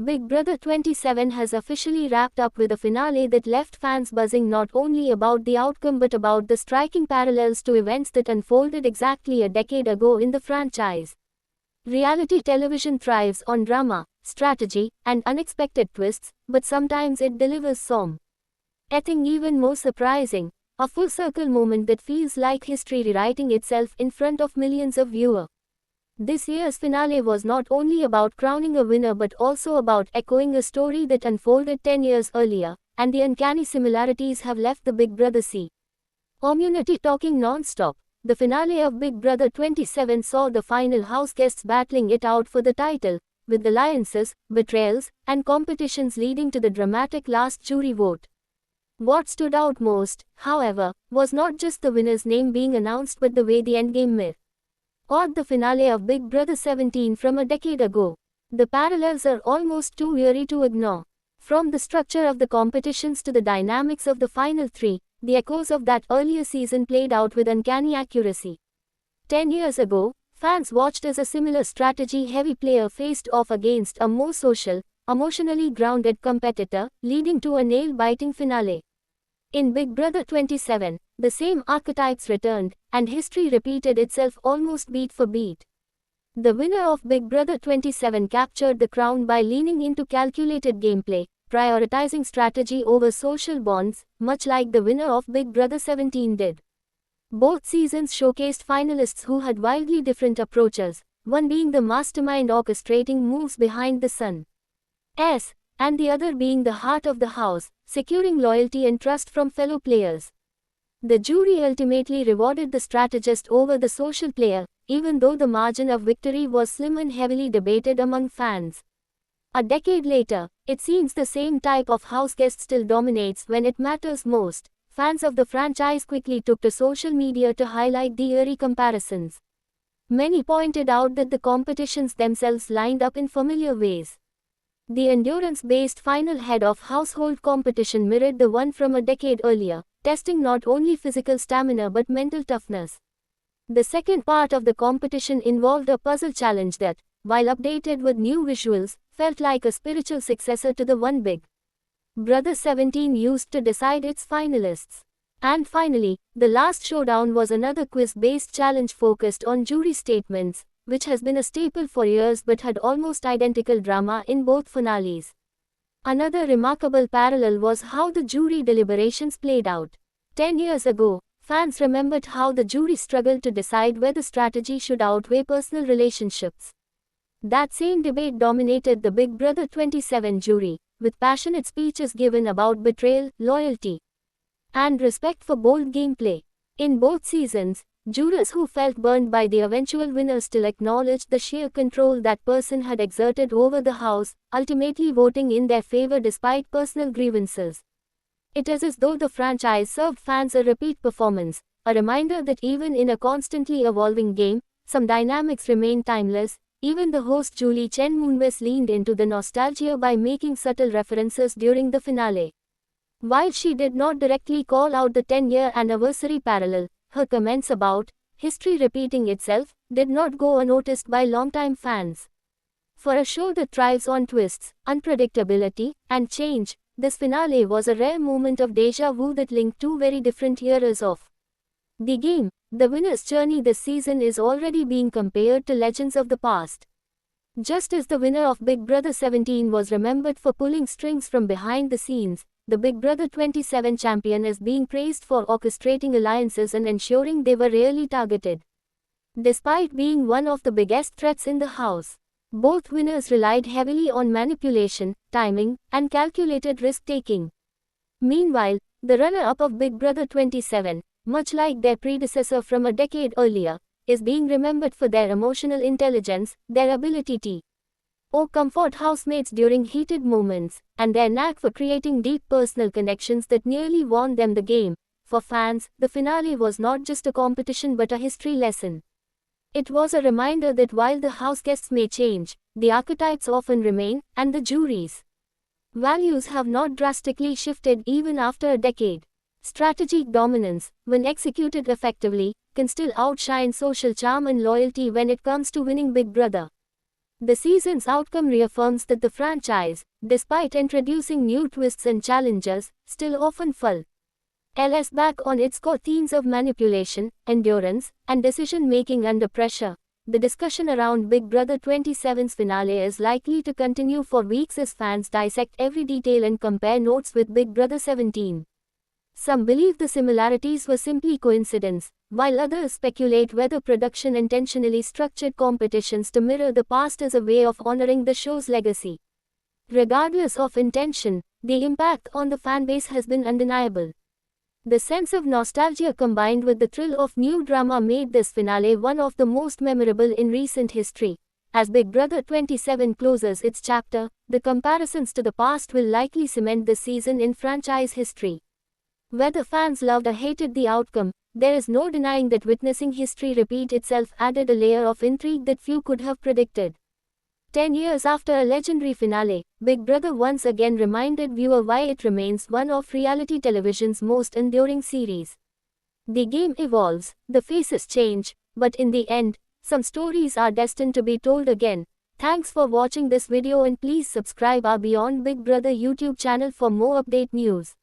Big Brother 27 has officially wrapped up with a finale that left fans buzzing not only about the outcome but about the striking parallels to events that unfolded exactly a decade ago in the franchise. Reality television thrives on drama, strategy, and unexpected twists, but sometimes it delivers something even more surprising, a full-circle moment that feels like history rewriting itself in front of millions of viewers. This year's finale was not only about crowning a winner but also about echoing a story that unfolded 10 years earlier, and the uncanny similarities have left the Big Brother community talking non-stop. The finale of Big Brother 27 saw the final house guests battling it out for the title, with alliances, betrayals, and competitions leading to the dramatic last jury vote. What stood out most, however, was not just the winner's name being announced but the way the endgame mirrored the finale of Big Brother 17 from a decade ago. The parallels are almost too eerie to ignore. From the structure of the competitions to the dynamics of the final three, the echoes of that earlier season played out with uncanny accuracy. 10 years ago, fans watched as a similar strategy-heavy player faced off against a more social, emotionally grounded competitor, leading to a nail-biting finale. In Big Brother 27, the same archetypes returned, and history repeated itself almost beat for beat. The winner of Big Brother 27 captured the crown by leaning into calculated gameplay, prioritizing strategy over social bonds, much like the winner of Big Brother 17 did. Both seasons showcased finalists who had wildly different approaches, one being the mastermind orchestrating moves behind the scenes, and the other being the heart of the house, securing loyalty and trust from fellow players. The jury ultimately rewarded the strategist over the social player, even though the margin of victory was slim and heavily debated among fans. A decade later, it seems the same type of house guest still dominates when it matters most. Fans of the franchise quickly took to social media to highlight the eerie comparisons. Many pointed out that the competitions themselves lined up in familiar ways. The endurance-based final head of household competition mirrored the one from a decade earlier, testing not only physical stamina but mental toughness. The second part of the competition involved a puzzle challenge that, while updated with new visuals, felt like a spiritual successor to the one Big Brother 17 used to decide its finalists. And finally, the last showdown was another quiz-based challenge focused on jury statements, which has been a staple for years but had almost identical drama in both finales. Another remarkable parallel was how the jury deliberations played out. 10 years ago, fans remembered how the jury struggled to decide whether strategy should outweigh personal relationships. That same debate dominated the Big Brother 27 jury, with passionate speeches given about betrayal, loyalty, and respect for bold gameplay. In both seasons, jurors who felt burned by the eventual winner still acknowledged the sheer control that person had exerted over the house, ultimately voting in their favor despite personal grievances. It is as though the franchise served fans a repeat performance, a reminder that even in a constantly evolving game, some dynamics remain timeless. Even the host Julie Chen Moonves leaned into the nostalgia by making subtle references during the finale. While she did not directly call out the 10-year anniversary parallel, her comments about history repeating itself did not go unnoticed by longtime fans. For a show that thrives on twists, unpredictability, and change, this finale was a rare moment of déjà vu that linked two very different eras of the game. The winner's journey this season is already being compared to legends of the past. Just as the winner of Big Brother 17 was remembered for pulling strings from behind the scenes, the Big Brother 27 champion is being praised for orchestrating alliances and ensuring they were rarely targeted. Despite being one of the biggest threats in the house, both winners relied heavily on manipulation, timing, and calculated risk-taking. Meanwhile, the runner-up of Big Brother 27, much like their predecessor from a decade earlier, is being remembered for their emotional intelligence, their ability to comfort housemates during heated moments, and their knack for creating deep personal connections that nearly won them the game. For fans, the finale was not just a competition but a history lesson. It was a reminder that while the house guests may change, the archetypes often remain, and the jury's values have not drastically shifted even after a decade. Strategic dominance, when executed effectively, can still outshine social charm and loyalty when it comes to winning Big Brother. The season's outcome reaffirms that the franchise, despite introducing new twists and challenges, still often fell back on its core themes of manipulation, endurance, and decision-making under pressure. The discussion around Big Brother 27's finale is likely to continue for weeks as fans dissect every detail and compare notes with Big Brother 17. Some believe the similarities were simply coincidence, while others speculate whether production intentionally structured competitions to mirror the past as a way of honoring the show's legacy. Regardless of intention, the impact on the fanbase has been undeniable. The sense of nostalgia combined with the thrill of new drama made this finale one of the most memorable in recent history. As Big Brother 27 closes its chapter, the comparisons to the past will likely cement this season in franchise history. Whether fans loved or hated the outcome, there is no denying that witnessing history repeat itself added a layer of intrigue that few could have predicted. 10 years after a legendary finale, Big Brother once again reminded viewers why it remains one of reality television's most enduring series. The game evolves, the faces change, but in the end, some stories are destined to be told again. Thanks for watching this video and please subscribe our Beyond Big Brother YouTube channel for more update news.